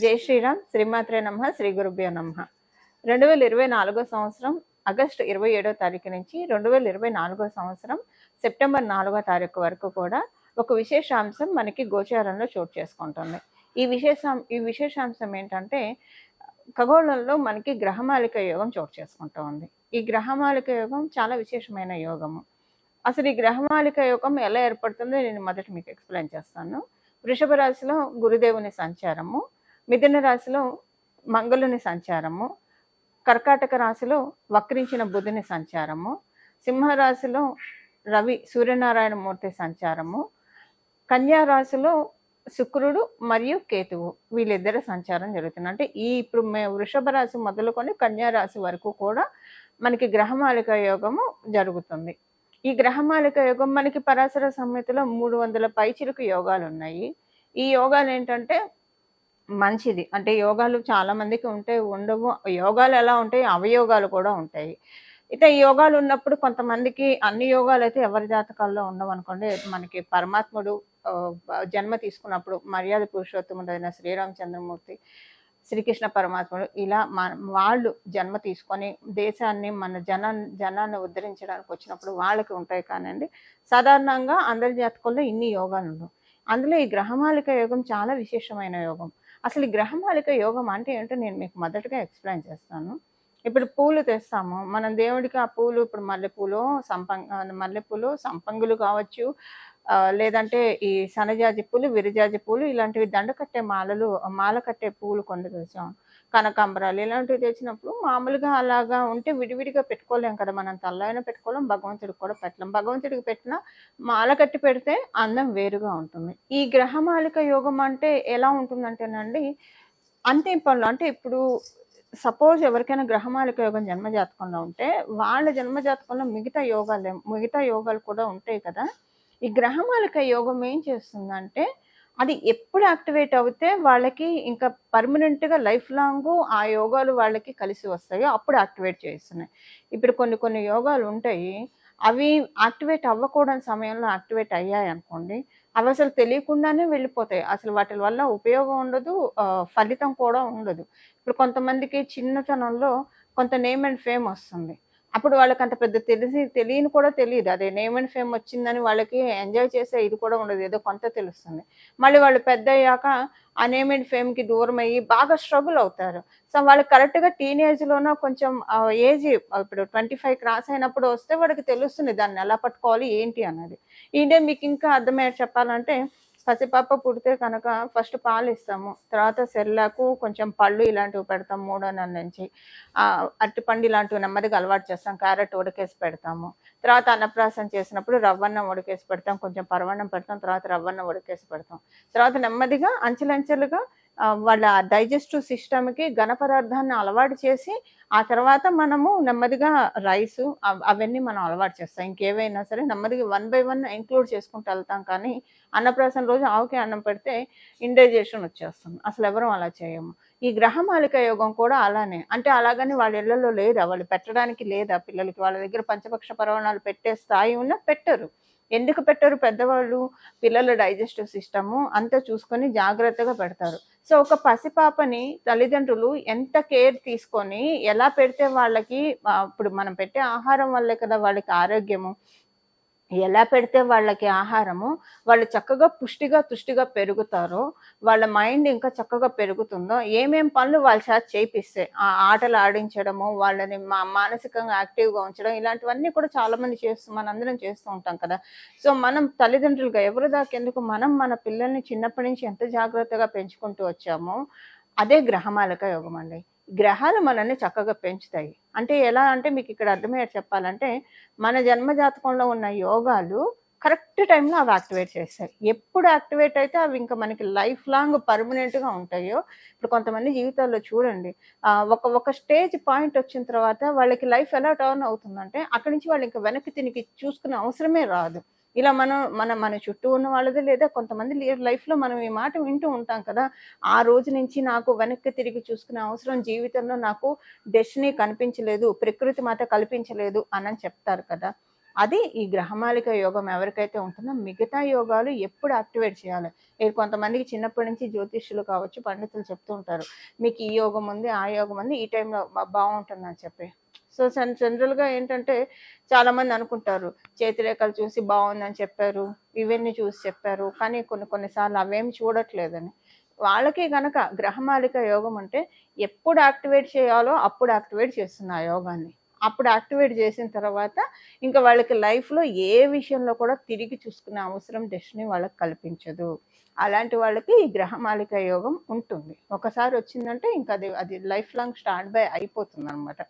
జై శ్రీరామ్. శ్రీమాత్రే నమః. శ్రీ గురుభ్యో నమః. 2024 సంవత్సరం ఆగస్టు 27వ తారీఖు నుంచి 2024 సంవత్సరం సెప్టెంబర్ 4వ తారీఖు వరకు కూడా ఒక విశేషాంశం మనకి గోచారంలో చోటు చేసుకుంటుంది. ఈ విశేషాంశం ఏంటంటే ఖగోళంలో మనకి గ్రహమాలిక యోగం చోటు చేసుకుంటూ ఉంది. ఈ గ్రహమాలిక యోగం చాలా విశేషమైన యోగము. అసలు ఈ గ్రహమాలిక యోగం ఎలా ఏర్పడుతుందో నేను మొదట మీకు ఎక్స్ప్లెయిన్ చేస్తాను. వృషభ రాశిలో గురుదేవుని సంచారము, మిథున రాశిలో మంగళుని సంచారము, కర్కాటక రాశిలో వక్రించిన బుధుని సంచారము, సింహరాశిలో రవి సూర్యనారాయణ మూర్తి సంచారము, కన్యా రాశిలో శుక్రుడు మరియు కేతువు వీళ్ళిద్దరి సంచారం జరుగుతుంది. అంటే ఇప్పుడు వృషభ రాశి మొదలుకొని కన్యా రాశి వరకు కూడా మనకి గ్రహమాలిక యోగము జరుగుతుంది. ఈ గ్రహమాలిక యోగం మనకి పరాశర సంహితలో 300 పైచిలుకు యోగాలు ఉన్నాయి. ఈ యోగాలు ఏంటంటే మంచిది. అంటే యోగాలు చాలా మందికి ఉంటాయి, ఉండవు. యోగాలు ఎలా ఉంటాయి, అవయోగాలు కూడా ఉంటాయి. అయితే ఈ యోగాలు ఉన్నప్పుడు కొంతమందికి అన్ని యోగాలు అయితే ఎవరి జాతకాల్లో ఉండవు అనుకోండి. మనకి పరమాత్ముడు జన్మ తీసుకున్నప్పుడు మర్యాద పురుషోత్తముడైన శ్రీరామచంద్రమూర్తి, శ్రీకృష్ణ పరమాత్ముడు ఇలా వాళ్ళు జన్మ తీసుకొని దేశాన్ని మన జనాన్ని ఉద్ధరించడానికి వచ్చినప్పుడు వాళ్ళకి ఉంటాయి. కానివ్వండి, సాధారణంగా అందరి జాతకాల్లో ఇన్ని యోగాలు ఉండవు. అందులో ఈ గ్రహమాలిక యోగం చాలా విశేషమైన యోగం. అసలు ఈ గ్రహమాలిక యోగం అంటే ఏంటో నేను మీకు మొదటగా ఎక్స్ప్లెయిన్ చేస్తాను. ఇప్పుడు పూలు తెస్తాము, మనం దేవుడికి ఆ పూలు ఇప్పుడు మల్లెపూలు సంపంగులు కావచ్చు, లేదంటే ఈ సనజాజి పూలు, విరజాజి పూలు ఇలాంటివి దండ కట్టే మాల కట్టే పూలు కొన్ని తెచ్చాం, కనకాంబరాలు ఇలాంటివి తెచ్చినప్పుడు మామూలుగా అలాగా ఉంటే విడివిడిగా పెట్టుకోలేం కదా. మనం తల్లైనా పెట్టుకోలేం, భగవంతుడికి కూడా పెట్టలేం. భగవంతుడికి పెట్టిన మాల కట్టి పెడితే అందం వేరుగా ఉంటుంది. ఈ గ్రహమాలిక యోగం అంటే ఎలా ఉంటుందంటేనండి, అంతే పనులు. అంటే ఇప్పుడు సపోజ్ ఎవరికైనా గ్రహమాలిక యోగం జన్మజాతకంలో ఉంటే వాళ్ళ జన్మజాతకంలో మిగతా యోగాలు కూడా ఉంటాయి కదా. ఈ గ్రహమాలిక యోగం ఏం చేస్తుందంటే అది ఎప్పుడు యాక్టివేట్ అవుతే వాళ్ళకి ఇంకా పర్మనెంట్గా లైఫ్ లాంగ్ ఆ యోగాలు వాళ్ళకి కలిసి వస్తాయో అప్పుడు యాక్టివేట్ చేస్తున్నాయి. ఇప్పుడు కొన్ని యోగాలు ఉంటాయి, అవి యాక్టివేట్ అవ్వకూడని సమయంలో యాక్టివేట్ అయ్యాయి అనుకోండి, అవి అసలు తెలియకుండానే వెళ్ళిపోతాయి. అసలు వాటి వల్ల ఉపయోగం ఉండదు, ఫలితం కూడా ఉండదు. ఇప్పుడు కొంతమందికి చిన్నతనంలో కొంత నేమ్ అండ్ ఫేమ్ వస్తుంది. అప్పుడు వాళ్ళకి అంత పెద్ద తెలియని కూడా తెలియదు. అదే నేమ్ అండ్ ఫేమ్ వచ్చిందని వాళ్ళకి ఎంజాయ్ చేసే ఇది కూడా ఉండదు. ఏదో కొంత తెలుస్తుంది. మళ్ళీ వాళ్ళు పెద్దయ్యాక ఆ నేమ్ అండ్ ఫేమ్‌కి దూరమయ్యి బాగా స్ట్రగుల్ అవుతారు. సో, వాళ్ళకి కరెక్ట్‌గా టీనేజ్‌లోనో కొంచెం ఏజ్ ఇప్పుడు 25 క్రాస్ అయినప్పుడు వస్తే వాడికి తెలుస్తుంది దాన్ని ఎలా పట్టుకోవాలి ఏంటి అన్నది. ఈడే మీకు ఇంకా అర్థమయ్యేట్టు చెప్పాలంటే, పసిపాప పుడితే కనుక ఫస్ట్ పాలిస్తాము. తర్వాత సెర్లాకు, కొంచెం పళ్ళు ఇలాంటివి పెడతాం 3వ నెల నుంచి. అరటిపండు ఇలాంటివి నెమ్మదిగా అలవాటు చేస్తాం. క్యారెట్ ఉడకేసి పెడతాము. తర్వాత అన్నప్రాసన చేసినప్పుడు రవ్వన్నం ఉడకేసి పెడతాం. కొంచెం పరమాన్నం పెడతాం. తర్వాత రవ్వన్నం ఉడకేసి పెడతాం. తర్వాత నెమ్మదిగా అంచెలంచెలుగా వాళ్ళ డైజెస్టివ్ సిస్టమ్‌కి ఘన పదార్థాన్ని అలవాటు చేసి, ఆ తర్వాత మనము నెమ్మదిగా రైసు అవన్నీ మనం అలవాటు చేస్తాం. ఇంకేవైనా సరే నెమ్మదిగా 1 బై 1 ఇంక్లూడ్ చేసుకుంటూ వెళ్తాం. కానీ అన్నప్రాసన రోజు ఆవుకి అన్నం పెడితే ఇండైజెషన్ వచ్చేస్తుంది. అసలెవరం అలా చేయము. ఈ గ్రహమాలిక యోగం కూడా అలానే. అంటే అలాగని వాళ్ళ ఇళ్లలో లేదా, వాళ్ళు పెట్టడానికి లేదా పిల్లలకి. వాళ్ళ దగ్గర పంచపక్ష పరమాన్నాలు పెట్టే స్థాయి ఉన్నా పెట్టరు. ఎందుకు పెట్టరు పెద్దవాళ్ళు? పిల్లల డైజెస్టివ్ సిస్టము అంతా చూసుకొని జాగ్రత్తగా పెడతారు. సో, ఒక పసిపాపని తల్లిదండ్రులు ఎంత కేర్ తీసుకొని ఎలా పెడితే వాళ్ళకి ఇప్పుడు మనం పెట్టే ఆహారం వల్లే కదా వాళ్ళకి ఆరోగ్యము. ఎలా పెడితే వాళ్ళకి ఆహారము, వాళ్ళు చక్కగా తుష్టిగా పెరుగుతారో, వాళ్ళ మైండ్ ఇంకా చక్కగా పెరుగుతుందో, ఏమేం పనులు వాళ్ళ చేత చేపిస్తే, ఆటలు ఆడించడము, వాళ్ళని మానసికంగా యాక్టివ్‌గా ఉంచడం, ఇలాంటివన్నీ కూడా చాలామంది మనందరం చేస్తూ ఉంటాం కదా. సో, మనం తల్లిదండ్రులుగా ఎవరి దాకెందుకు, మనం మన పిల్లల్ని చిన్నప్పటి నుంచి ఎంత జాగ్రత్తగా పెంచుకుంటూ వచ్చామో, అదే గ్రహమాలిక యోగం అండి. గ్రహాలు మనల్ని చక్కగా పెంచుతాయి. అంటే ఎలా అంటే మీకు ఇక్కడ అర్థమయ్యేట్టు చెప్పాలంటే, మన జన్మ జాతకంలో ఉన్న యోగాలు కరెక్ట్ టైంలో అవి యాక్టివేట్ చేస్తాయి. ఎప్పుడు యాక్టివేట్ అయితే అవి ఇంకా మనకి లైఫ్ లాంగ్ పర్మనెంట్‌గా ఉంటాయో, ఇప్పుడు కొంతమంది జీవితాల్లో చూడండి, ఒక స్టేజ్ పాయింట్ వచ్చిన తర్వాత వాళ్ళకి లైఫ్ ఎలా టర్న్ అవుతుందంటే, అక్కడి నుంచి వాళ్ళు ఇంకా వెనక్కి తిరిగి చూసుకునే అవసరమే రాదు. ఇలా మన చుట్టూ ఉన్న వాళ్ళది, లేదా కొంతమంది లైఫ్‌లో మనం ఈ మాట వింటూ ఉంటాం కదా. ఆ రోజు నుంచి నాకు వెనక్కి తిరిగి చూసుకునే అవసరం జీవితంలో నాకు డెస్టినీ కనిపించలేదు, ప్రకృతి మాత కల్పించలేదు అనని చెప్తారు కదా. అది ఈ గ్రహమాలిక యోగం ఎవరికైతే ఉంటుందో మిగతా యోగాలు ఎప్పుడు యాక్టివేట్ చేయాలి. ఇది కొంతమందికి చిన్నప్పటి నుంచి జ్యోతిష్యులు కావచ్చు, పండితులు చెప్తూ ఉంటారు. మీకు ఈ యోగం ఉంది, ఆ యోగం ఉంది, ఈ టైంలో బాగుంటుందని చెప్పి. సో జనరల్గా ఏంటంటే చాలామంది అనుకుంటారు చేతిరేఖలు చూసి బాగుందని చెప్పారు, ఇవన్నీ చూసి చెప్పారు, కానీ కొన్నిసార్లు అవేం చూడట్లేదని. వాళ్ళకి గనక గ్రహమాలిక యోగం అంటే ఎప్పుడు యాక్టివేట్ చేయాలో అప్పుడు యాక్టివేట్ చేస్తుంది ఆ యోగాన్ని. అప్పుడు యాక్టివేట్ చేసిన తర్వాత ఇంకా వాళ్ళకి లైఫ్‌లో ఏ విషయంలో కూడా తిరిగి చూసుకునే అవసరం డెస్టినీ వాళ్ళకి కల్పించదు. అలాంటి వాళ్ళకి ఈ గ్రహమాలిక యోగం ఉంటుంది. ఒకసారి వచ్చిందంటే ఇంకా అది లైఫ్ లాంగ్ స్టాండ్ బై అయిపోతుందనమాట.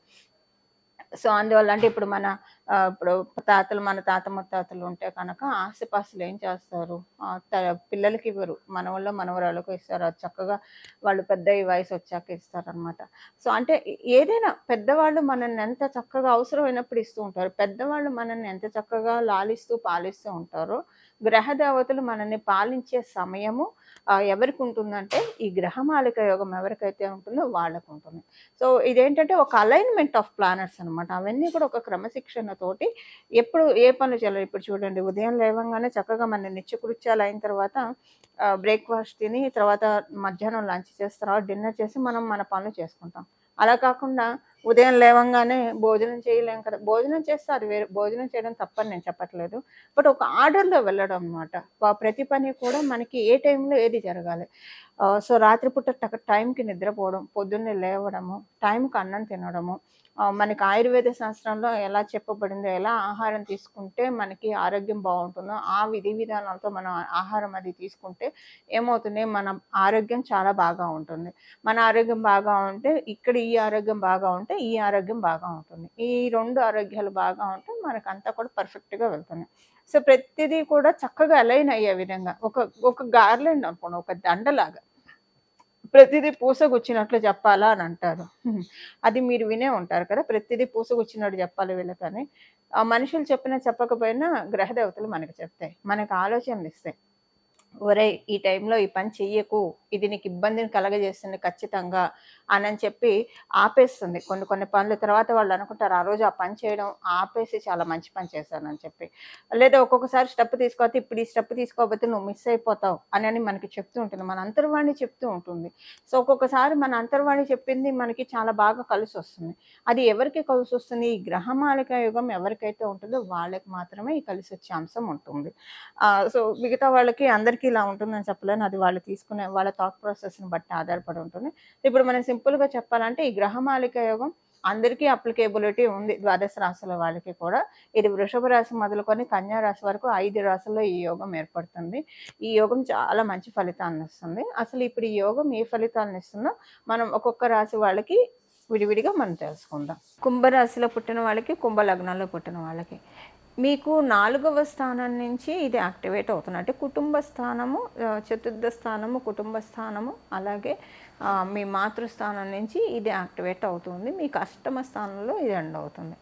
సో అందువల్ల అంటే ఇప్పుడు ఇప్పుడు మన తాత ముత్తాతలు ఉంటే కనుక ఆస్తిపాస్తులు ఏం చేస్తారు, పిల్లలకి ఇవ్వరు, మనవరాళ్ళకు ఇస్తారు. అది చక్కగా వాళ్ళు పెద్ద ఈ వయసు వచ్చాక ఇస్తారనమాట. సో అంటే ఏదైనా పెద్దవాళ్ళు మనల్ని ఎంత చక్కగా అవసరమైనప్పుడు ఇస్తూ ఉంటారు. పెద్దవాళ్ళు మనల్ని ఎంత చక్కగా లాలిస్తూ పాలిస్తూ ఉంటారో గ్రహ దేవతలు మనల్ని పాలించే సమయము ఎవరికి ఉంటుందంటే ఈ గ్రహమాలిక యోగం ఎవరికైతే ఉంటుందో వాళ్ళకు ఉంటుంది. సో ఇదేంటంటే ఒక అలైన్మెంట్ ఆఫ్ ప్లానెట్స్ అనమాట. అవన్నీ కూడా ఒక క్రమశిక్షణతోటి ఎప్పుడు ఏ పనులు చేయాలి. ఇప్పుడు చూడండి, ఉదయం లేవగానే చక్కగా మన నిత్యకృత్యాలు అయిన తర్వాత బ్రేక్ఫాస్ట్ తిని తర్వాత మధ్యాహ్నం లంచ్ చేసి తర్వాత డిన్నర్ చేసి మనం మన పనులు చేసుకుంటాం. అలా కాకుండా ఉదయం లేవంగానే భోజనం చేయలేం కదా. భోజనం చేస్తే అది వేరు, భోజనం చేయడం తప్పని నేను చెప్పట్లేదు. బట్ ఒక ఆర్డర్‌లో వెళ్ళడం అనమాట. ప్రతి పని కూడా మనకి ఏ టైంలో ఏది జరగాలి. సో రాత్రిపూట టైంకి నిద్రపోవడం, పొద్దున్నే లేవడము, టైంకి అన్నం తినడము, మనకి ఆయుర్వేద శాస్త్రంలో ఎలా చెప్పబడిందో, ఎలా ఆహారం తీసుకుంటే మనకి ఆరోగ్యం బాగుంటుందో ఆ విధి విధానాలతో మనం ఆహారం అది తీసుకుంటే ఏమవుతుంది, మన ఆరోగ్యం చాలా బాగా ఉంటుంది. మన ఆరోగ్యం బాగా ఉంటే ఇక్కడ ఈ ఆరోగ్యం బాగా ఉంటే ఈ ఆరోగ్యం బాగా ఉంటుంది. ఈ 2 ఆరోగ్యాలు బాగా ఉంటే మనకంతా కూడా పర్ఫెక్ట్‌గా వెళ్తుంది. సో ప్రతిదీ కూడా చక్కగా అలైన్ అయ్యే విధంగా ఒక గార్లెండ్ అనుకోండి, ఒక దండలాగా ప్రతిదీ పూసగుచ్చినట్లు చెప్పాలా అని అంటారు. అది మీరు వినే ఉంటారు కదా, ప్రతిదీ పూసగుచ్చినట్టు చెప్పాలి వీళ్ళకని. మనుషులు చెప్పినా చెప్పకపోయినా గ్రహ దేవతలు మనకు చెప్తాయి, మనకు ఆలోచనలు ఇస్తాయి. ఒరేయ్ ఈ టైంలో ఈ పని చెయ్యకు, ఇది నీకు ఇబ్బందిని కలగజేస్తుంది ఖచ్చితంగా అని చెప్పి ఆపేస్తుంది. కొన్ని పనుల తర్వాత వాళ్ళు అనుకుంటారు ఆ రోజు ఆ పని చేయడం ఆపేసి చాలా మంచి పని చేశానని చెప్పి. లేదా ఒక్కొక్కసారి స్టెప్ తీసుకోకపోతే ఇప్పుడు ఈ స్టెప్ తీసుకోకపోతే నువ్వు మిస్ అయిపోతావు అని మనకి చెప్తూ ఉంటుంది, మన అంతర్వాణి చెప్తూ ఉంటుంది. సో ఒక్కొక్కసారి మన అంతర్వాణి చెప్పింది మనకి చాలా బాగా కలిసి వస్తుంది. అది ఎవరికి కలిసి వస్తుంది, ఈ గ్రహమాలిక యుగం ఎవరికైతే ఉంటుందో వాళ్ళకి మాత్రమే ఈ కలిసి వచ్చే అంశం ఉంటుంది. సో మిగతా వాళ్ళకి అందరికీ ఇలా ఉంటుందని చెప్పలేను. అది వాళ్ళు తీసుకునే వాళ్ళ థాట్ ప్రాసెస్‌ని బట్టి ఆధారపడి ఉంటుంది. ఇప్పుడు మనం సింపుల్‌గా చెప్పాలంటే ఈ గ్రహమాలిక యోగం అందరికీ అప్లికేబిలిటీ ఉంది. ద్వాదశ రాశుల వాళ్ళకి కూడా. ఇది వృషభ రాశి మొదలుకొని కన్యా రాశి వరకు 5 రాశుల్లో ఈ యోగం ఏర్పడుతుంది. ఈ యోగం చాలా మంచి ఫలితాలను ఇస్తుంది. అసలు ఇప్పుడు ఈ యోగం ఏ ఫలితాలను ఇస్తుందో మనం ఒక్కొక్క రాశి వాళ్ళకి విడివిడిగా మనం తెలుసుకుందాం. కుంభరాశిలో పుట్టిన వాళ్ళకి, కుంభ లగ్నంలో పుట్టిన వాళ్ళకి మీకు 4వ స్థానం నుంచి ఇది యాక్టివేట్ అవుతుంది. అంటే కుటుంబ స్థానము, చతుర్థ స్థానము కుటుంబ స్థానము, అలాగే మీ మాతృస్థానం నుంచి ఇది యాక్టివేట్ అవుతుంది. మీకు అష్టమ స్థానంలో ఇది ఎండ్ అవుతుంది.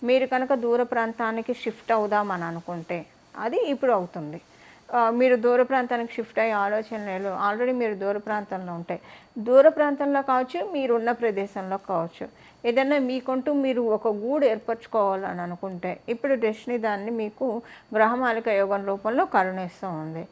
మీరు కనుక దూర ప్రాంతానికి షిఫ్ట్ అవుదామని అనుకుంటే అది ఇప్పుడు అవుతుంది. మీరు దూర ప్రాంతానికి షిఫ్ట్ అయ్యే ఆలోచనలు ఆల్రెడీ మీరు దూర ప్రాంతంలో ఉంటాయి. దూర ప్రాంతంలో కావచ్చు, మీరున్న ప్రదేశంలో కావచ్చు, ఏదైనా మీకంటూ మీరు ఒక గూడు ఏర్పరచుకోవాలని అనుకుంటే ఇప్పుడు డెస్టినీ దాన్ని మీకు గ్రహమాలిక యోగం రూపంలో కరుణిస్తూ ఉంది.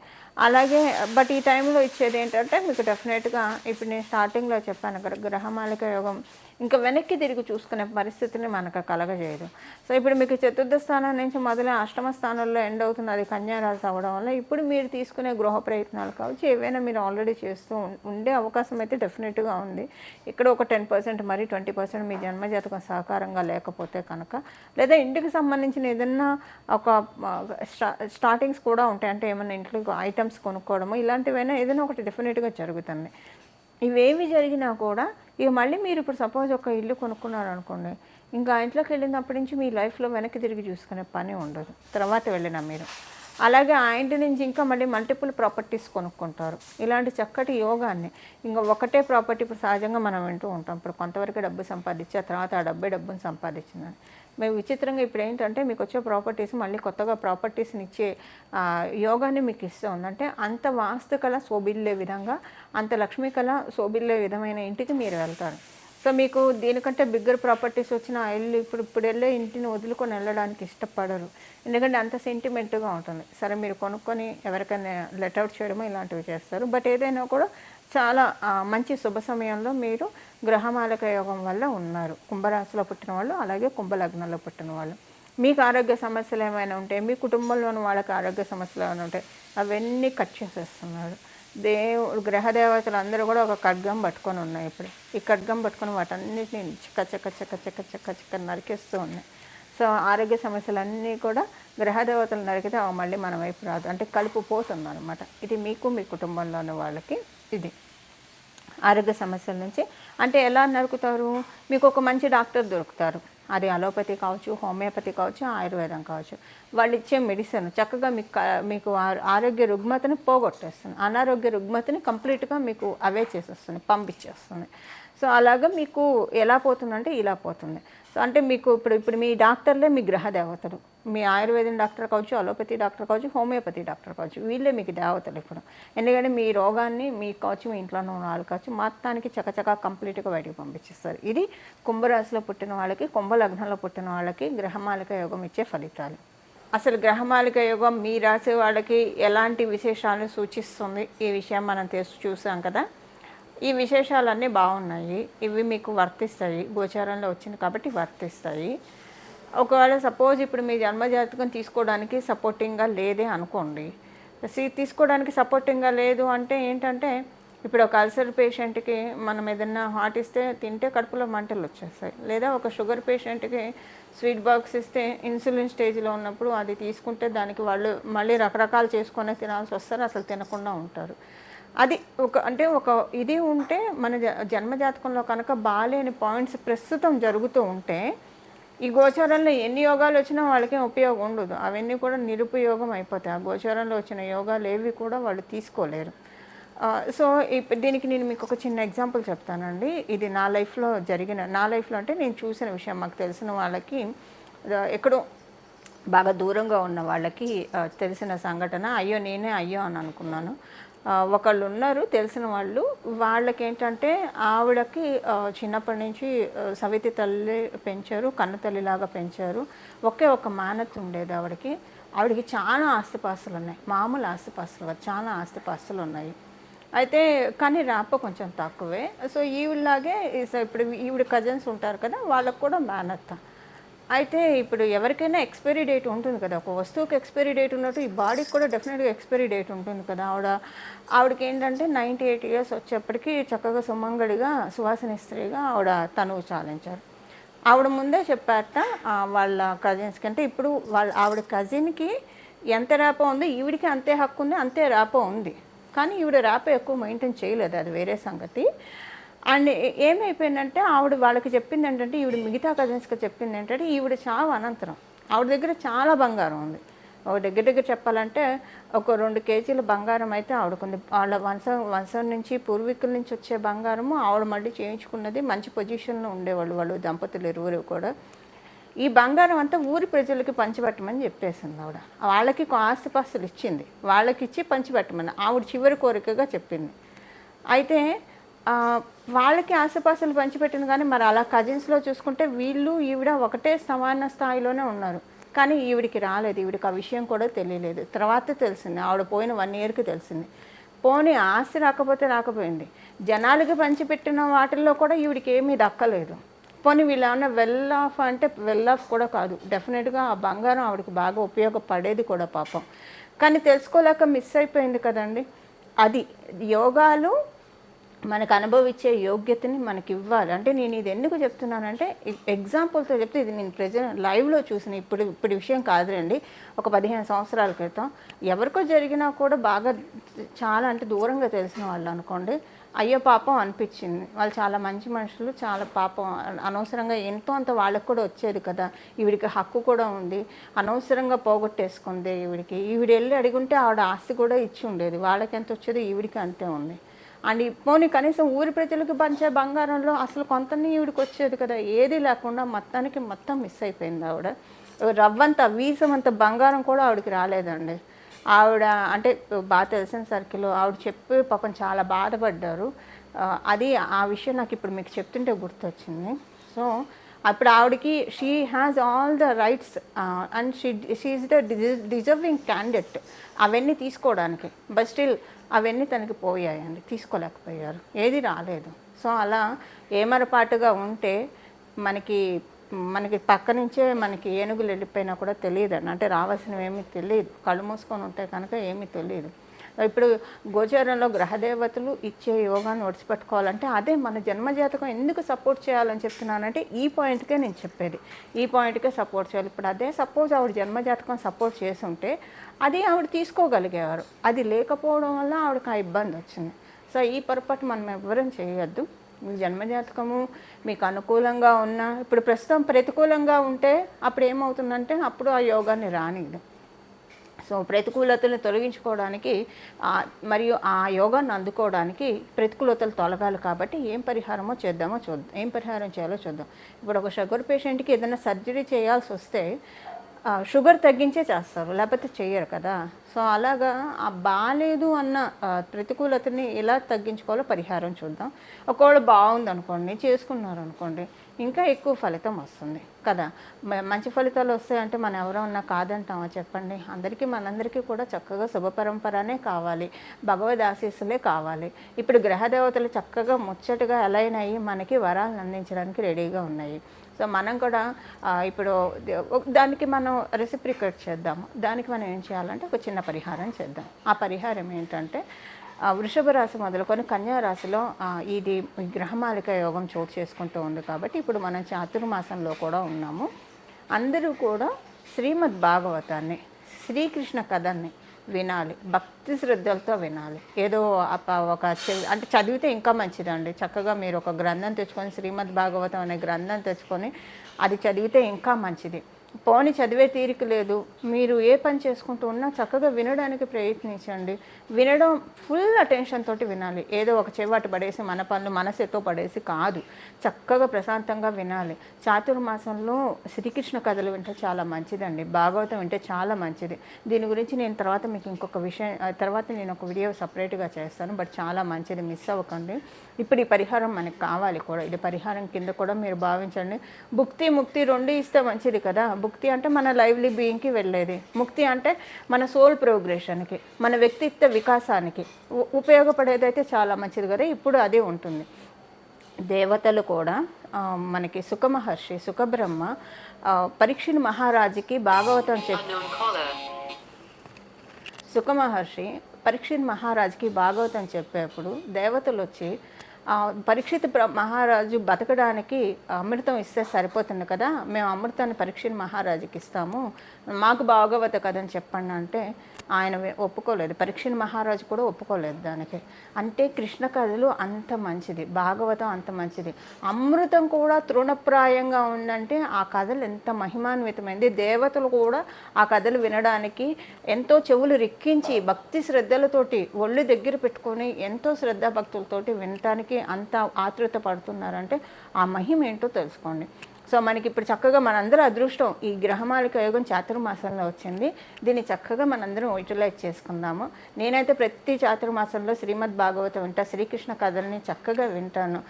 అలాగే బట్ ఈ టైంలో ఇచ్చేది ఏంటంటే మీకు డెఫినెట్గా ఇప్పుడు నేను స్టార్టింగ్లో చెప్పాను కదా, గ్రహమాలిక యోగం ఇంకా వెనక్కి తిరిగి చూసుకునే పరిస్థితిని మనకు కలగజేయదు. సో ఇప్పుడు మీకు చతుర్థ స్థానం నుంచి మొదలై అష్టమ స్థానంలో ఎండ్ అవుతుంది, అది కన్యా రాశి అవ్వడం వల్ల ఇప్పుడు మీరు తీసుకునే గృహ ప్రయత్నాలు కావచ్చు, ఏవైనా మీరు ఆల్రెడీ చేస్తూ ఉండే అవకాశం అయితే డెఫినెట్గా ఉంది. ఇక్కడ ఒక 10% మరి 20% మీ జన్మజాతకం సహకారంగా లేకపోతే కనుక, లేదా ఇంటికి సంబంధించిన ఏదన్నా ఒక స్టార్టింగ్స్ కూడా ఉంటాయి. అంటే ఏమన్నా ఇంట్లో ఐటమ్స్ కొనుక్కోవడము ఇలాంటివైనా ఏదైనా ఒకటి డెఫినెట్గా జరుగుతుంది. ఇవేవి జరిగినా కూడా ఇక మళ్ళీ మీరు ఇప్పుడు సపోజ్ ఒక ఇల్లు కొనుక్కున్నారనుకోండి, ఇంకా ఆ ఇంట్లోకి వెళ్ళినప్పటి నుంచి మీ లైఫ్లో వెనక్కి తిరిగి చూసుకునే పని ఉండదు తర్వాత వెళ్ళినా మీరు. అలాగే ఆ ఇంటి నుంచి ఇంకా మళ్ళీ మల్టిపుల్ ప్రాపర్టీస్ కొనుక్కుంటారు. ఇలాంటి చక్కటి యోగాన్ని ఇంకా ఒకటే ప్రాపర్టీ ఇప్పుడు సహజంగా మనం వింటూ ఉంటాం, ఇప్పుడు కొంతవరకు డబ్బు సంపాదించి ఆ తర్వాత ఆ డబ్బుని సంపాదించిందని. మేము విచిత్రంగా ఇప్పుడు ఏంటంటే మీకు వచ్చే ప్రాపర్టీస్ మళ్ళీ కొత్తగా ప్రాపర్టీస్ని ఇచ్చే యోగాన్ని మీకు ఇస్తుంది. అంటే అంత వాస్తు కళ శోభిల్లే విధంగా, అంత లక్ష్మీ కళ శోభిల్లే విధమైన ఇంటికి మీరు వెళ్తారు. సో మీకు దీనికంటే బిగ్గర్ ప్రాపర్టీస్ వచ్చిన ఆ ఇల్లు ఇప్పుడు వెళ్ళే ఇంటిని వదులుకొని వెళ్ళడానికి ఇష్టపడరు. ఎందుకంటే అంత సెంటిమెంట్‌గా ఉంటుంది. సరే మీరు కొనుక్కొని ఎవరికైనా లెట్ ఔట్ చేయడమో ఇలాంటివి చేస్తారు. బట్ ఏదైనా కూడా చాలా మంచి శుభ సమయంలో మీరు గ్రహమాలక యోగం వల్ల ఉన్నారు. కుంభరాశిలో పుట్టిన వాళ్ళు, అలాగే కుంభలగ్నంలో పుట్టిన వాళ్ళు. మీకు ఆరోగ్య సమస్యలు ఏమైనా ఉంటే, మీ కుటుంబంలోని వాళ్ళకి ఆరోగ్య సమస్యలు ఏమైనా ఉంటే అవన్నీ కట్ చేసేస్తున్నారు. గ్రహ దేవతలు అందరూ కూడా ఒక ఖడ్గం పట్టుకొని ఉన్నాయి ఇప్పుడు. ఈ ఖడ్గం పట్టుకొని వాటన్నిటిని చెక్క నరికేస్తూ ఉన్నాయి. సో ఆరోగ్య సమస్యలన్నీ కూడా గ్రహ దేవతలు నరికితే అవి మళ్ళీ మన వైపు రాదు, అంటే కలుపు పోతుంది అనమాట. ఇది మీకు మీ కుటుంబంలోని వాళ్ళకి ఇది ఆరోగ్య సమస్యల నుంచి. అంటే ఎలా నరుకుతారు, మీకు ఒక మంచి డాక్టర్ దొరుకుతారు. అది అలోపతి కావచ్చు, హోమియోపతి కావచ్చు, ఆయుర్వేదం కావచ్చు. వాళ్ళు ఇచ్చే మెడిసిన్ చక్కగా మీకు ఆరోగ్య రుగ్మతని పోగొట్టేస్తుంది, అనారోగ్య రుగ్మతని కంప్లీట్గా మీకు అవే చేసేస్తుంది, పంపించేస్తుంది. సో అలాగా మీకు ఎలా పోతుందంటే ఇలా పోతుంది. సో అంటే మీకు ఇప్పుడు మీ డాక్టర్లే మీ గ్రహ దేవతలు. మీ ఆయుర్వేదం డాక్టర్ కావచ్చు, అలోపతి డాక్టర్ కావచ్చు, హోమియోపతి డాక్టర్ కావచ్చు, వీళ్ళే మీకు దేవతలు ఇప్పుడు. ఎందుకంటే మీ రోగాన్ని మీకు కావచ్చు, మీ ఇంట్లో ఉన్న వాళ్ళు కావచ్చు, మొత్తానికి చకచకా కంప్లీట్గా బయటకు పంపించేస్తారు. ఇది కుంభరాశిలో పుట్టిన వాళ్ళకి, కుంభలగ్నంలో పుట్టిన వాళ్ళకి గ్రహమాలిక యోగం ఇచ్చే ఫలితాలు. అసలు గ్రహమాలిక యోగం మీ రాశి వాళ్ళకి ఎలాంటి విశేషాలను సూచిస్తుంది, ఈ విషయం మనం చూసాం కదా. ఈ విశేషాలన్నీ బాగున్నాయి, ఇవి మీకు వర్తిస్తాయి, గోచారంలో వచ్చింది కాబట్టి వర్తిస్తాయి. ఒకవేళ సపోజ్ ఇప్పుడు మీ జన్మజాతకం తీసుకోవడానికి సపోర్టింగ్గా లేదే అనుకోండి. తీసుకోవడానికి సపోర్టింగ్గా లేదు అంటే ఏంటంటే, ఇప్పుడు ఒక అల్సర్ పేషెంట్కి మనం ఏదైనా హాట్ ఇస్తే తింటే కడుపులో మంటలు వచ్చేస్తాయి. లేదా ఒక షుగర్ పేషెంట్కి స్వీట్ బాక్స్ ఇస్తే ఇన్సులిన్ స్టేజ్లో ఉన్నప్పుడు అది తీసుకుంటే దానికి వాళ్ళు మళ్ళీ రకరకాలు చేసుకొని తినాల్సి వస్తారు, అసలు తినకుండా ఉంటారు. అది ఒక ఇది ఉంటే మన జన్మజాతకంలో కనుక బాలేని పాయింట్స్ ప్రస్తుతం జరుగుతూ ఉంటే, ఈ గోచారంలో ఎన్ని యోగాలు వచ్చినా వాళ్ళకేం ఉపయోగం ఉండదు. అవన్నీ కూడా నిరుపయోగం అయిపోతాయి. ఆ గోచారంలో వచ్చిన యోగాలు ఏవి కూడా వాళ్ళు తీసుకోలేరు. సో దీనికి నేను మీకు ఒక చిన్న ఎగ్జాంపుల్ చెప్తానండి. ఇది నా లైఫ్లో అంటే నేను చూసిన విషయం. మాకు తెలిసిన వాళ్ళకి ఎక్కడో బాగా దూరంగా ఉన్న వాళ్ళకి తెలిసిన సంఘటన. నేనే అని అనుకున్నాను. ఒకళ్ళు ఉన్నారు తెలిసిన వాళ్ళు. వాళ్ళకేంటంటే ఆవిడకి చిన్నప్పటి నుంచి సవితి తల్లి పెంచారు, కన్ను తల్లిలాగా పెంచారు. ఒక మేనత్ ఉండేది ఆవిడకి. ఆవిడకి చాలా ఆస్తిపాస్తులు ఉన్నాయి, మామూలు ఆస్తిపాస్తులు, చాలా ఆస్తిపాస్తులు ఉన్నాయి. అయితే కానీ రాప కొంచెం తక్కువే. సో ఈవిడలాగే ఇప్పుడు ఈవిడ కజిన్స్ ఉంటారు కదా, వాళ్ళకు కూడా మేనత్త. అయితే ఇప్పుడు ఎవరికైనా ఎక్స్పైరీ డేట్ ఉంటుంది కదా, ఒక వస్తువుకి ఎక్స్పైరీ డేట్ ఉన్నట్టు ఈ బాడీకి కూడా డెఫినెట్గా ఎక్స్పైరీ డేట్ ఉంటుంది కదా. ఆవిడకి ఏంటంటే 98 ఇయర్స్ వచ్చేప్పటికి చక్కగా సుమంగడిగా సువాసన స్త్రీగా ఆవిడ తనువు చాలించారు. ఆవిడ ముందే చెప్పారట వాళ్ళ కజిన్స్కి. అంటే ఇప్పుడు ఆవిడ కజిన్కి ఎంత ర్యాపో ఉంది, ఈవిడికి అంతే హక్కు ఉంది, అంతే ర్యాపో ఉంది. కానీ ఈవిడ ర్యాపో ఎక్కువ మెయింటైన్ చేయలేదు, అది వేరే సంగతి. అండ్ ఏమైపోయిందంటే ఆవిడ వాళ్ళకి చెప్పింది ఏంటంటే, ఈవిడ మిగతా కజిన్స్కి చెప్పింది ఏంటంటే, ఈవిడ చావు అనంతరం ఆవిడ దగ్గర చాలా బంగారం ఉంది. ఒక దగ్గర చెప్పాలంటే ఒక 2 కేజీల బంగారం అయితే ఆవిడకుంది. వాళ్ళ వంశం నుంచి పూర్వీకుల నుంచి వచ్చే బంగారము ఆవిడ మళ్ళీ చేయించుకున్నది. మంచి పొజిషన్లో ఉండేవాళ్ళు వాళ్ళు దంపతులు ఇరువురు కూడా. ఈ బంగారం అంతా ఊరి ప్రజలకి పంచిపెట్టమని చెప్పేసింది ఆవిడ. వాళ్ళకి ఆస్తిపాస్తులు ఇచ్చింది, వాళ్ళకి ఇచ్చి పంచిపెట్టమని ఆవిడ చివరి కోరికగా చెప్పింది. అయితే వాళ్ళకి ఆస్తిపాస్తులు పంచిపెట్టింది. కానీ మరి అలా కజిన్స్లో చూసుకుంటే వీళ్ళు ఈవిడ ఒకటే సమాన స్థాయిలోనే ఉన్నారు. కానీ ఈవిడికి రాలేదు, ఈవిడికి ఆ విషయం కూడా తెలియలేదు. తర్వాత తెలిసింది, ఆవిడ పోయిన 1 ఇయర్కి తెలిసింది. పోనీ ఆస్తి రాకపోయింది, జనాలకి పంచిపెట్టిన వాటిల్లో కూడా ఈవిడికి ఏమీ దక్కలేదు. పోనీ వీళ్ళు ఏమన్నా వెల్ ఆఫ్ అంటే వెల్ ఆఫ్ కూడా కాదు, డెఫినెట్గా ఆ బంగారం ఆవిడకి బాగా ఉపయోగపడేది కూడా పాపం. కానీ తెలుసుకోలేక మిస్ అయిపోయింది కదండి. అది యోగాలు మనకు అనుభవించే యోగ్యతని మనకి ఇవ్వాలి. అంటే నేను ఇది ఎందుకు చెప్తున్నానంటే ఎగ్జాంపుల్తో చెప్తే, ఇది నేను ప్రెజెంట్ లైవ్లో చూసిన ఇప్పుడు విషయం కాదులేండి. ఒక 15 సంవత్సరాల క్రితం ఎవరికో జరిగినా కూడా బాగా చాలా అంటే దూరంగా తెలిసిన వాళ్ళు అనుకోండి, అయ్యో పాపం అనిపించింది. వాళ్ళు చాలా మంచి మనుషులు, చాలా పాపం అనవసరంగా ఎంతో అంత వాళ్ళకు కూడా వచ్చేది కదా, ఈవిడికి హక్కు కూడా ఉంది, అనవసరంగా పోగొట్టేసుకుంది ఈవిడ వెళ్ళి అడిగుంటే ఆవిడ ఆస్తి కూడా ఇచ్చి ఉండేది. వాళ్ళకి ఎంత వచ్చేదో ఈవిడికి అంతే ఉంది. అండ్ పోనీ కనీసం ఊరి ప్రజలకు పంచే బంగారంలో అసలు కొంతని ఈవిడికి వచ్చేది కదా, ఏది లేకుండా మొత్తం మిస్ అయిపోయింది ఆవిడ. రవ్వంత వీసమంత బంగారం కూడా ఆవిడకి రాలేదండి. ఆవిడ అంటే బాగా తెలిసిన సర్కిల్, ఆవిడ చెప్పి పాపం చాలా బాధపడ్డారు. అది ఆ విషయం నాకు ఇప్పుడు మీకు చెప్తుంటే గుర్తొచ్చింది. సో అప్పుడు ఆవిడకి she has all the rights and she is the deserving candidate అవన్నీ తీసుకోవడానికి. బట్ స్టిల్ అవన్నీ తనకి పోయాయండి, తీసుకోలేకపోయారు, ఏది రాలేదు. సో అలా ఏమరపాటుగా ఉంటే మనకి మనకి పక్క నుంచే మనకి ఏనుగులు వెళ్ళిపోయినా కూడా తెలియదండి. అంటే రావాల్సినవి ఏమీ తెలియదు, కళ్ళు మూసుకొని ఉంటే కనుక ఏమీ తెలియదు. ఇప్పుడు గోచారంలో గ్రహదేవతలు ఇచ్చే యోగాన్ని ఒడిచిపెట్టుకోవాలంటే అదే మన జన్మజాతకం ఎందుకు సపోర్ట్ చేయాలని చెప్తున్నానంటే ఈ పాయింట్కే నేను చెప్పేది, ఈ పాయింట్కే సపోర్ట్ చేయాలి. ఇప్పుడు అదే సపోజ్ ఆవిడ జన్మజాతకం సపోర్ట్ చేసి ఉంటే అది ఆవిడ తీసుకోగలిగేవారు, అది లేకపోవడం వల్ల ఆవిడకి ఆ ఇబ్బంది వచ్చింది. సో ఈ పొరపాటు మనం ఎవ్వరం చేయొద్దు. మీ జన్మజాతకము మీకు అనుకూలంగా ఉన్నా, ఇప్పుడు ప్రస్తుతం ప్రతికూలంగా ఉంటే అప్పుడు ఏమవుతుందంటే అప్పుడు ఆ యోగాన్ని రానిది. సో ప్రతికూలతలను తొలగించుకోవడానికి మరియు ఆ యోగాన్ని అందుకోవడానికి ప్రతికూలతలు తొలగాలి. కాబట్టి ఏం పరిహారమో చేద్దామో చూద్దాం, ఏం పరిహారం చేయాలో చూద్దాం. ఇప్పుడు ఒక షుగర్ పేషెంట్కి ఏదైనా సర్జరీ చేయాల్సి వస్తే షుగర్ తగ్గించే చేస్తారు, లేకపోతే చెయ్యరు కదా. సో అలాగా ఆ బాగాలేదు అన్న ప్రతికూలతని ఎలా తగ్గించుకోవాలో పరిహారం చూద్దాం. ఒకవేళ బాగుంది అనుకోండి, చేసుకున్నారు అనుకోండి, ఇంకా ఎక్కువ ఫలితం వస్తుంది కదా. మంచి ఫలితాలు వస్తాయంటే మనం ఎవరన్నా కాదంటామా చెప్పండి. మనందరికీ కూడా చక్కగా శుభపరంపరనే కావాలి, భగవద్ ఆశీస్సులే కావాలి. ఇప్పుడు గ్రహదేవతలు చక్కగా ముచ్చటగా అలైన్ అయ్యి మనకి వరాలను అందించడానికి రెడీగా ఉన్నాయి. సో మనం కూడా ఇప్పుడు దానికి మనం రెసిప్రికేట్ చేద్దాము. దానికి మనం ఏం చేయాలంటే ఒక చిన్న పరిహారం చేద్దాం. ఆ పరిహారం ఏంటంటే వృషభ రాశి మొదలుకొని కన్యా రాశిలో ఇది గ్రహమాలిక యోగం చోటు చేసుకుంటూ ఉంది. కాబట్టి ఇప్పుడు మనం చాతుర్మాసంలో కూడా ఉన్నాము. అందరూ కూడా శ్రీమద్ భాగవతాన్ని, శ్రీకృష్ణ కథని వినాలి, భక్తి శ్రద్ధలతో వినాలి. ఏదో ఒక అంటే చదివితే ఇంకా మంచిదండి. చక్కగా మీరు ఒక గ్రంథం తెచ్చుకొని, శ్రీమద్ భాగవతం అనే గ్రంథం తెచ్చుకొని అది చదివితే ఇంకా మంచిది. పోని చదివే తీరిక లేదు, మీరు ఏ పని చేసుకుంటూ ఉన్నా చక్కగా వినడానికి ప్రయత్నించండి. వినడం ఫుల్ అటెన్షన్ తోటి వినాలి. ఏదో ఒక చెవాటు పడేసి మన పనులు మనసుతో పడేసి కాదు, చక్కగా ప్రశాంతంగా వినాలి. చాతుర్మాసంలో శ్రీకృష్ణ కథలు వింటే చాలా మంచిదండి, భాగవతం వింటే చాలా మంచిది. దీని గురించి నేను తర్వాత మీకు ఇంకొక విషయం, తర్వాత నేను ఒక వీడియో సపరేట్గా చేస్తాను. బట్ చాలా మంచిది, మిస్ అవ్వకండి. ఇప్పుడు ఈ పరిహారం మనకు కావాలి కూడా, ఇది పరిహారం కింద కూడా మీరు భావించండి. భుక్తి ముక్తి రెండు ఇస్తే మంచిది కదా. భుక్తి అంటే మన లైవ్లీ బీయింగ్కి వెళ్ళేది, ముక్తి అంటే మన సోల్ ప్రోగ్రెషన్కి, మన వ్యక్తిత్వ వికాసానికి ఉపయోగపడేదైతే చాలా మంచిది కదా. ఇప్పుడు అదే ఉంటుంది. దేవతలు కూడా మనకి సుఖమహర్షి, సుఖబ్రహ్మ పరీక్షిత్ మహారాజుకి భాగవతం సుఖమహర్షి పరీక్షిత్ మహారాజుకి భాగవతం చెప్పేప్పుడు దేవతలు వచ్చి పరీక్షిత్ మహారాజు బతకడానికి అమృతం ఇస్తే సరిపోతుంది కదా, మేము అమృతాన్ని పరీక్షిత్ మహారాజుకి ఇస్తాము, మాకు భాగవత కథని చెప్పండి అంటే ఆయన ఒప్పుకోలేదు. పరీక్షిత్ మహారాజు కూడా ఒప్పుకోలేదు దానికి. అంటే కృష్ణ కథలు అంత మంచిది, భాగవతం అంత మంచిది. అమృతం కూడా తృణప్రాయంగా ఉందంటే ఆ కథలు ఎంత మహిమాన్వితమైంది. దేవతలు కూడా ఆ కథలు వినడానికి ఎంతో చెవులు రిక్కించి భక్తి శ్రద్ధలతోటి ఒళ్ళు దగ్గర పెట్టుకొని ఎంతో శ్రద్ధాభక్తులతోటి వినటానికి అంత ఆతృత పడుతున్నారంటే ఆ మహిమ ఏంటో తెలుసుకోండి. సో మనకి ఇప్పుడు చక్కగా మనందరూ అదృష్టం, ఈ గ్రహమాలిక యోగం చాతుర్మాసంలో వచ్చింది. దీన్ని చక్కగా మనందరం యూటిలైజ్ చేసుకుందాము. నేనైతే ప్రతి చాతుర్మాసంలో శ్రీమద్ భాగవతం వింటా, శ్రీకృష్ణ కథల్ని చక్కగా వింటాను.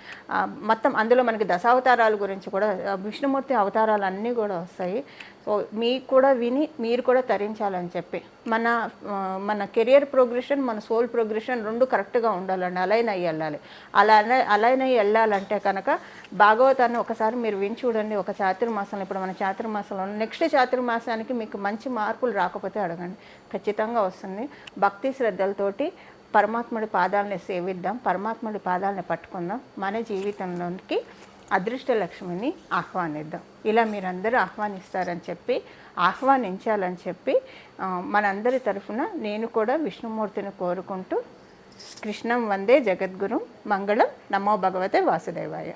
మొత్తం అందులో మనకి దశావతారాల గురించి కూడా, విష్ణుమూర్తి అవతారాలు అన్నీ కూడా వస్తాయి. సో మీకు కూడా విని మీరు కూడా తరించాలని చెప్పి మన కెరియర్ ప్రోగ్రెషన్, మన సోల్ ప్రోగ్రెషన్ రెండు కరెక్ట్గా ఉండాలండి, అలైన్ అయ్యి వెళ్ళాలి. అలైన్ అయ్యి వెళ్ళాలంటే కనుక భాగవతాన్ని ఒకసారి మీరు విని చూడండి. ఒక చాతుర్మాసంలో, ఇప్పుడు మన చాతుర్మాసంలో నెక్స్ట్ చాతుర్మాసానికి మీకు మంచి మార్కులు రాకపోతే అడగండి, ఖచ్చితంగా వస్తుంది. భక్తి శ్రద్ధలతోటి పరమాత్ముడి పాదాలని సేవిద్దాం, పరమాత్ముడి పాదాలని పట్టుకుందాం, మన జీవితంలోకి అదృష్ట లక్ష్మిని ఆహ్వానిద్దాం. ఇలా మీరందరూ ఆహ్వానిస్తారని చెప్పి, ఆహ్వానించాలని చెప్పి మనందరి తరఫున నేను కూడా విష్ణుమూర్తిని కోరుకుంటూ, కృష్ణం వందే జగద్గురు, మంగళం, నమో భగవతే వాసుదేవాయ.